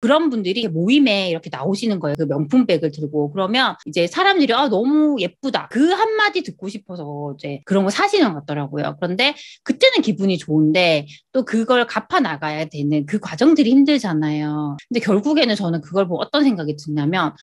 그런 분들이 모임에 이렇게 나오시는 거예요. 그 명품백을 들고. 그러면 이제 사람들이 너무 예쁘다. 그 한마디 듣고 싶어서 이제 그런 거 사시는 것 같더라고요. 그런데 그때는 기분이 좋은데 또 그걸 갚아 나가야 되는 그 과정들이 힘들잖아요. 근데 결국에는 저는 그걸 보고 어떤 생각이 드냐면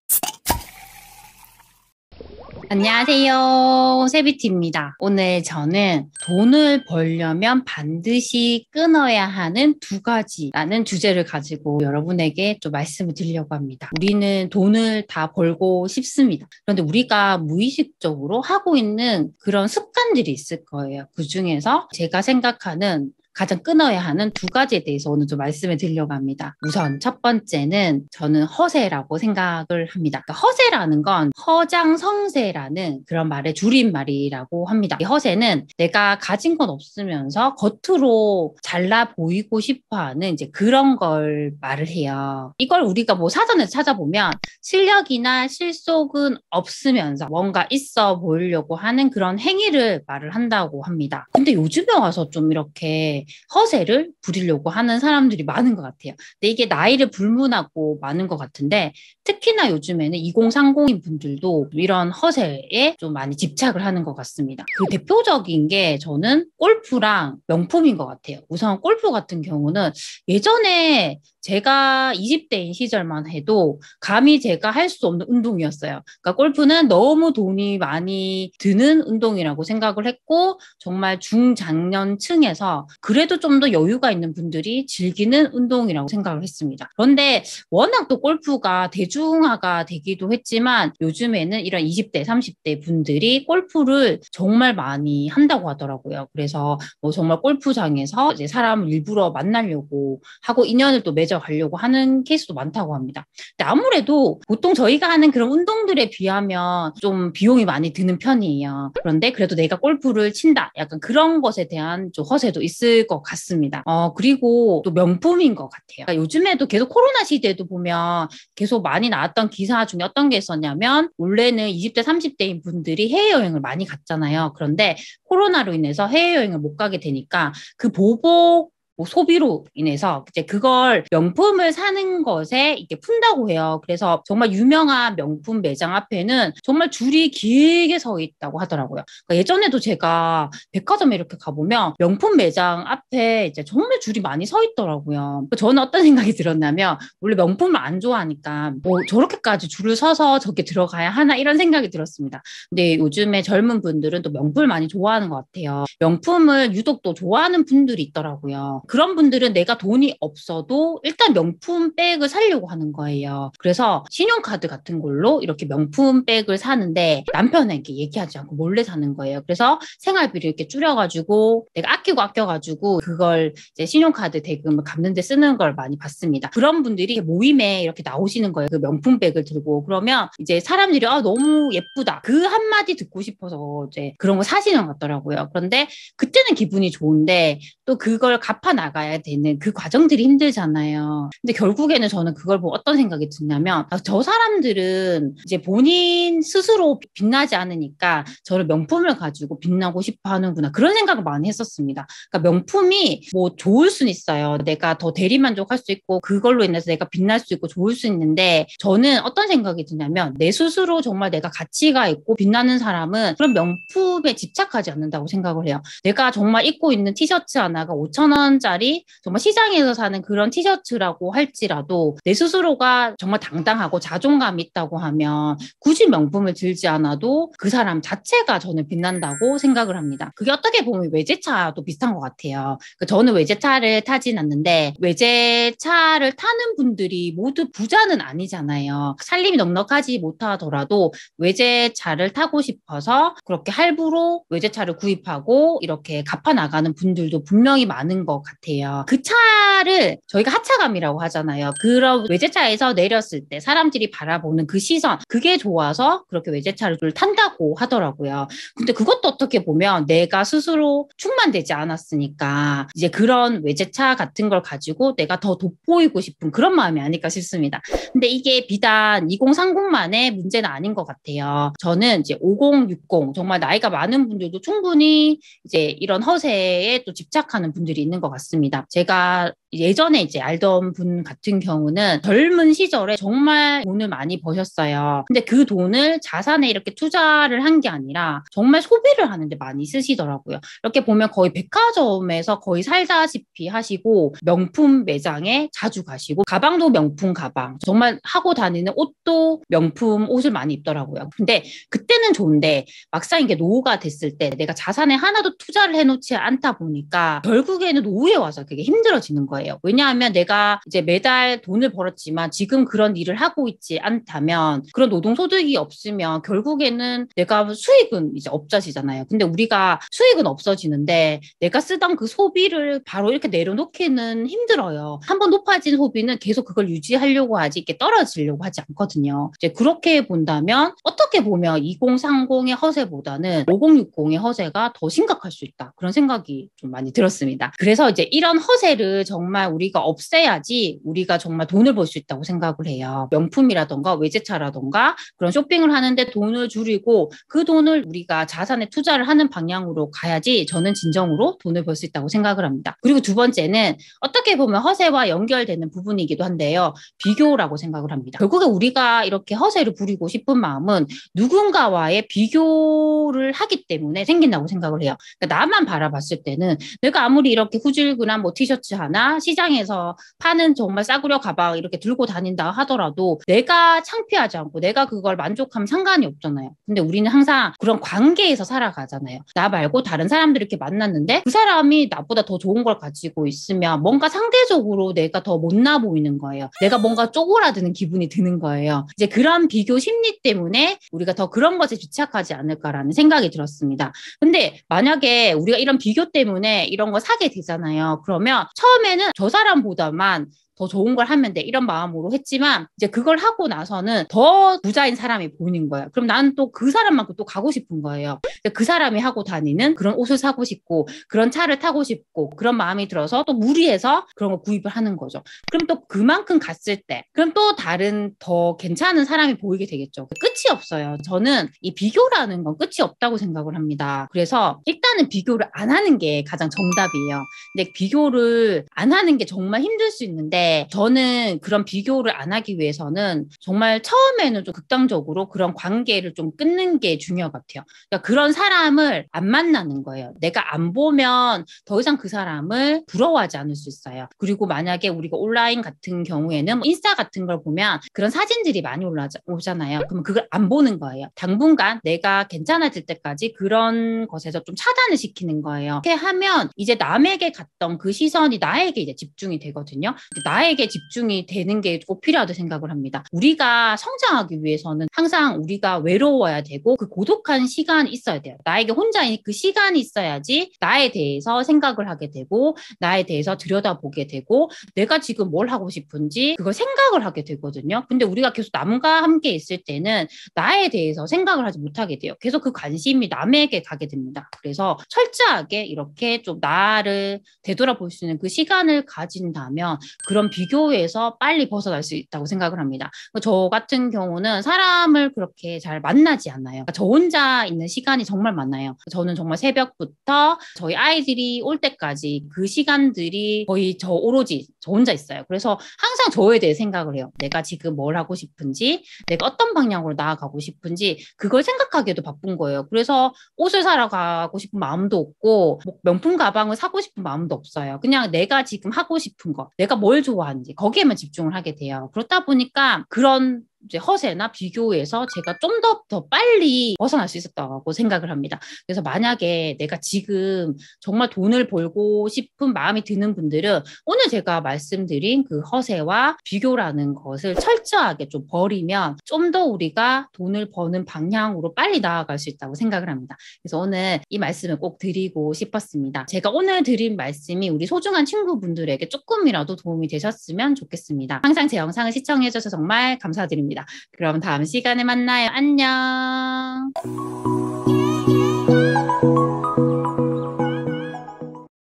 안녕하세요. 세비티입니다. 오늘 저는 돈을 벌려면 반드시 끊어야 하는 두 가지라는 주제를 가지고 여러분에게 좀 말씀을 드리려고 합니다. 우리는 돈을 다 벌고 싶습니다. 그런데 우리가 무의식적으로 하고 있는 그런 습관들이 있을 거예요. 그 중에서 제가 생각하는 가장 끊어야 하는 두 가지에 대해서 오늘 좀 말씀을 드리려고 합니다. 우선 첫 번째는 저는 허세라고 생각을 합니다. 그러니까 허세라는 건 허장성세라는 그런 말의 줄임말이라고 합니다. 이 허세는 내가 가진 건 없으면서 겉으로 잘나 보이고 싶어 하는 이제 그런 걸 말을 해요. 이걸 우리가 뭐 사전에서 찾아보면 실력이나 실속은 없으면서 뭔가 있어 보이려고 하는 그런 행위를 말을 한다고 합니다. 근데 요즘에 와서 좀 이렇게 허세를 부리려고 하는 사람들이 많은 것 같아요. 근데 이게 나이를 불문하고 많은 것 같은데 특히나 요즘에는 2030인 분들도 이런 허세에 좀 많이 집착을 하는 것 같습니다. 그 대표적인 게 저는 골프랑 명품인 것 같아요. 우선 골프 같은 경우는 예전에 제가 20대인 시절만 해도 감히 제가 할 수 없는 운동이었어요. 그러니까 골프는 너무 돈이 많이 드는 운동이라고 생각을 했고 정말 중장년층에서 그래도 좀 더 여유가 있는 분들이 즐기는 운동이라고 생각을 했습니다. 그런데 워낙 또 골프가 대중화가 되기도 했지만 요즘에는 이런 20대, 30대 분들이 골프를 정말 많이 한다고 하더라고요. 그래서 뭐 정말 골프장에서 이제 사람을 일부러 만나려고 하고 인연을 또 맺어가려고 하는 케이스도 많다고 합니다. 근데 아무래도 보통 저희가 하는 그런 운동들에 비하면 좀 비용이 많이 드는 편이에요. 그런데 그래도 내가 골프를 친다. 약간 그런 것에 대한 좀 허세도 있을 것 같습니다. 그리고 또 명품인 것 같아요. 그러니까 요즘에도 계속 코로나 시대에도 보면 계속 많이 나왔던 기사 중에 어떤 게 있었냐면 원래는 20대, 30대인 분들이 해외여행을 많이 갔잖아요. 그런데 코로나로 인해서 해외여행을 못 가게 되니까 그 보복 뭐 소비로 인해서 이제 그걸 명품을 사는 것에 이렇게 푼다고 해요. 그래서 정말 유명한 명품 매장 앞에는 정말 줄이 길게 서 있다고 하더라고요. 그러니까 예전에도 제가 백화점에 이렇게 가보면 명품 매장 앞에 이제 정말 줄이 많이 서 있더라고요. 저는 어떤 생각이 들었냐면 원래 명품을 안 좋아하니까 뭐 저렇게까지 줄을 서서 저렇게 들어가야 하나 이런 생각이 들었습니다. 근데 요즘에 젊은 분들은 또 명품을 많이 좋아하는 것 같아요. 명품을 유독 또 좋아하는 분들이 있더라고요. 그런 분들은 내가 돈이 없어도 일단 명품 백을 사려고 하는 거예요. 그래서 신용카드 같은 걸로 이렇게 명품 백을 사는데 남편에게 얘기하지 않고 몰래 사는 거예요. 그래서 생활비를 이렇게 줄여가지고 내가 아껴가지고 그걸 이제 신용카드 대금을 갚는 데 쓰는 걸 많이 봤습니다. 그런 분들이 모임에 이렇게 나오시는 거예요. 그 명품 백을 들고. 그러면 이제 사람들이 너무 예쁘다. 그 한마디 듣고 싶어서 이제 그런 거 사시는 것 같더라고요. 그런데 그때는 기분이 좋은데 또 그걸 갚아 나가야 되는 그 과정들이 힘들잖아요. 근데 결국에는 저는 그걸 보고 어떤 생각이 드냐면 저 사람들은 이제 본인 스스로 빛나지 않으니까 저를 명품을 가지고 빛나고 싶어 하는구나. 그런 생각을 많이 했었습니다. 그러니까 명품이 뭐 좋을 수는 있어요. 내가 더 대리만족할 수 있고 그걸로 인해서 내가 빛날 수 있고 좋을 수 있는데 저는 어떤 생각이 드냐면 내 스스로 정말 내가 가치가 있고 빛나는 사람은 그런 명품에 집착하지 않는다고 생각을 해요. 내가 정말 입고 있는 티셔츠 하나가 5천 원짜리 정말 시장에서 사는 그런 티셔츠라고 할지라도 내 스스로가 정말 당당하고 자존감이 있다고 하면 굳이 명품을 들지 않아도 그 사람 자체가 저는 빛난다고 생각을 합니다. 그게 어떻게 보면 외제차도 비슷한 것 같아요. 저는 외제차를 타진 않는데 외제차를 타는 분들이 모두 부자는 아니잖아요. 살림이 넉넉하지 못하더라도 외제차를 타고 싶어서 그렇게 할부로 외제차를 구입하고 이렇게 갚아 나가는 분들도 분명히 많은 것 같아요. 그 차를 저희가 하차감이라고 하잖아요. 그런 외제차에서 내렸을 때 사람들이 바라보는 그 시선, 그게 좋아서 그렇게 외제차를 탄다고 하더라고요. 근데 그것도 어떻게 보면 내가 스스로 충만되지 않았으니까 이제 그런 외제차 같은 걸 가지고 내가 더 돋보이고 싶은 그런 마음이 아닐까 싶습니다. 근데 이게 비단 2030만의 문제는 아닌 것 같아요. 저는 이제 5060 정말 나이가 많은 분들도 충분히 이제 이런 허세에 또 집착하는 분들이 있는 것 같습니다. 많습니다. 제가 예전에 이제 알던 분 같은 경우는 젊은 시절에 정말 돈을 많이 버셨어요. 근데 그 돈을 자산에 이렇게 투자를 한 게 아니라 정말 소비를 하는데 많이 쓰시더라고요. 이렇게 보면 거의 백화점에서 거의 살다시피 하시고 명품 매장에 자주 가시고 가방도 명품 가방, 정말 하고 다니는 옷도 명품 옷을 많이 입더라고요. 근데 그때는 좋은데 막상 이게 노후가 됐을 때 내가 자산에 하나도 투자를 해놓지 않다 보니까 결국에는 노후에 와서 그게 힘들어지는 거예요. 왜냐하면 내가 이제 매달 돈을 벌었지만 지금 그런 일을 하고 있지 않다면, 그런 노동소득이 없으면 결국에는 내가 수익은 이제 없어지잖아요. 근데 우리가 수익은 없어지는데 내가 쓰던 그 소비를 바로 이렇게 내려놓기는 힘들어요. 한번 높아진 소비는 계속 그걸 유지하려고 하지 이렇게 떨어지려고 하지 않거든요. 이제 그렇게 본다면 어떻게 보면 2030의 허세보다는 5060의 허세가 더 심각할 수 있다. 그런 생각이 좀 많이 들었습니다. 그래서 이제 이런 허세를 정말 우리가 없애야지 우리가 정말 돈을 벌 수 있다고 생각을 해요. 명품이라던가 외제차라던가 그런 쇼핑을 하는데 돈을 줄이고 그 돈을 우리가 자산에 투자를 하는 방향으로 가야지 저는 진정으로 돈을 벌 수 있다고 생각을 합니다. 그리고 두 번째는 어떻게 보면 허세와 연결되는 부분이기도 한데요. 비교라고 생각을 합니다. 결국에 우리가 이렇게 허세를 부리고 싶은 마음은 누군가와의 비교를 하기 때문에 생긴다고 생각을 해요. 그러니까 나만 바라봤을 때는 내가 아무리 이렇게 후줄근한 뭐 티셔츠 하나 시장에서 파는 정말 싸구려 가방 이렇게 들고 다닌다 하더라도 내가 창피하지 않고 내가 그걸 만족하면 상관이 없잖아요. 근데 우리는 항상 그런 관계에서 살아가잖아요. 나 말고 다른 사람들 이렇게 만났는데 그 사람이 나보다 더 좋은 걸 가지고 있으면 뭔가 상대적으로 내가 더 못나 보이는 거예요. 내가 뭔가 쪼그라드는 기분이 드는 거예요. 이제 그런 비교 심리 때문에 우리가 더 그런 것에 집착하지 않을까라는 생각이 들었습니다. 근데 만약에 우리가 이런 비교 때문에 이런 거 사게 되잖아요. 그러면 처음에는 저 사람보다만 더 좋은 걸 하면 돼 이런 마음으로 했지만 이제 그걸 하고 나서는 더 부자인 사람이 보이는 거예요. 그럼 나는 또 그 사람만큼 또 가고 싶은 거예요. 그 사람이 하고 다니는 그런 옷을 사고 싶고 그런 차를 타고 싶고 그런 마음이 들어서 또 무리해서 그런 걸 구입을 하는 거죠. 그럼 또 그만큼 갔을 때 그럼 또 다른 더 괜찮은 사람이 보이게 되겠죠. 끝이 없어요. 저는 이 비교라는 건 끝이 없다고 생각을 합니다. 그래서 일단은 비교를 안 하는 게 가장 정답이에요. 근데 비교를 안 하는 게 정말 힘들 수 있는데 저는 그런 비교를 안 하기 위해서는 정말 처음에는 좀 극단적으로 그런 관계를 좀 끊는 게 중요한 것 같아요. 그러니까 그런 사람을 안 만나는 거예요. 내가 안 보면 더 이상 그 사람을 부러워하지 않을 수 있어요. 그리고 만약에 우리가 온라인 같은 경우에는 뭐 인스타 같은 걸 보면 그런 사진들이 많이 올라오잖아요. 그러면 그걸 안 보는 거예요. 당분간 내가 괜찮아질 때까지 그런 것에서 좀 차단을 시키는 거예요. 이렇게 하면 이제 남에게 갔던 그 시선이 나에게 이제 집중이 되거든요. 나에게 집중이 되는 게 꼭 필요하다고 생각을 합니다. 우리가 성장하기 위해서는 항상 우리가 외로워야 되고 그 고독한 시간이 있어야 돼요. 나에게 혼자인 그 시간이 있어야지 나에 대해서 생각을 하게 되고 나에 대해서 들여다보게 되고 내가 지금 뭘 하고 싶은지 그걸 생각을 하게 되거든요. 근데 우리가 계속 남과 함께 있을 때는 나에 대해서 생각을 하지 못하게 돼요. 계속 그 관심이 남에게 가게 됩니다. 그래서 철저하게 이렇게 좀 나를 되돌아볼 수 있는 그 시간을 가진다면 그런 비교에서 빨리 벗어날 수 있다고 생각을 합니다. 저 같은 경우는 사람을 그렇게 잘 만나지 않아요. 저 혼자 있는 시간이 정말 많아요. 저는 정말 새벽부터 저희 아이들이 올 때까지 그 시간들이 거의 저 오로지 저 혼자 있어요. 그래서 항상 저에 대해 생각을 해요. 내가 지금 뭘 하고 싶은지, 내가 어떤 방향으로 나아가고 싶은지 그걸 생각하기에도 바쁜 거예요. 그래서 옷을 사러 가고 싶은 마음도 없고 뭐 명품 가방을 사고 싶은 마음도 없어요. 그냥 내가 지금 하고 싶은 거, 내가 뭘 좋아하는지 거기에만 집중을 하게 돼요. 그렇다 보니까 그런 이제 허세나 비교에서 제가 좀 더 빨리 벗어날 수 있었다고 생각을 합니다. 그래서 만약에 내가 지금 정말 돈을 벌고 싶은 마음이 드는 분들은 오늘 제가 말씀드린 그 허세와 비교라는 것을 철저하게 좀 버리면 좀 더 우리가 돈을 버는 방향으로 빨리 나아갈 수 있다고 생각을 합니다. 그래서 오늘 이 말씀을 꼭 드리고 싶었습니다. 제가 오늘 드린 말씀이 우리 소중한 친구분들에게 조금이라도 도움이 되셨으면 좋겠습니다. 항상 제 영상을 시청해 주셔서 정말 감사드립니다. 그럼 다음 시간에 만나요. 안녕.